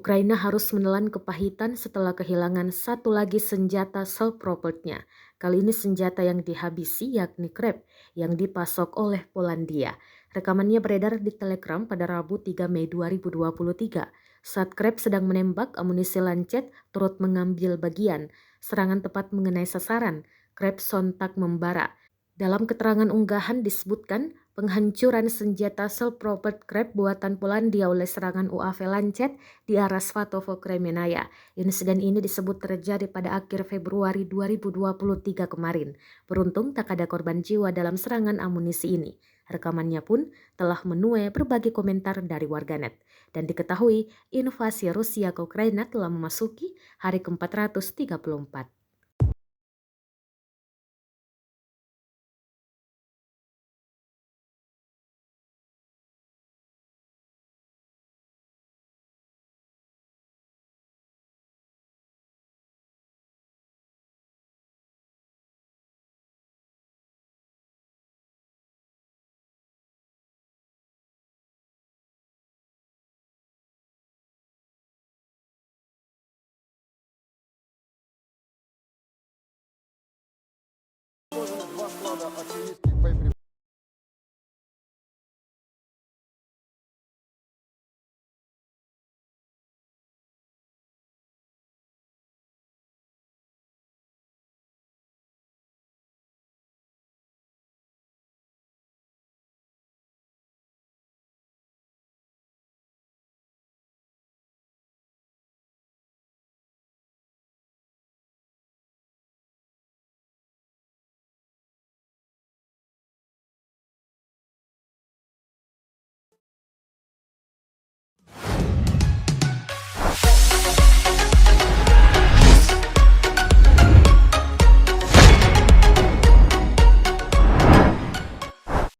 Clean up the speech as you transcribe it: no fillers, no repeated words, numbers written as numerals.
Ukraina harus menelan kepahitan setelah kehilangan satu lagi senjata self-propelled-nya. Kali ini senjata yang dihabisi yakni Krep yang dipasok oleh Polandia. Rekamannya beredar di Telegram pada Rabu 3 Mei 2023. Saat Krep sedang menembak, amunisi Lancet turut mengambil bagian. Serangan tepat mengenai sasaran. Krep sontak membara. Dalam keterangan unggahan disebutkan penghancuran senjata self-propelled Krep buatan Polandia oleh serangan UAV Lancet di arah Svatovo Kremenaya. Insiden ini disebut terjadi pada akhir Februari 2023 kemarin. Beruntung tak ada korban jiwa dalam serangan amunisi ini. Rekamannya pun telah menuai berbagai komentar dari warganet. Dan diketahui invasi Rusia ke Ukraina telah memasuki hari ke-434. Два склада артиллерийских боеприпасов.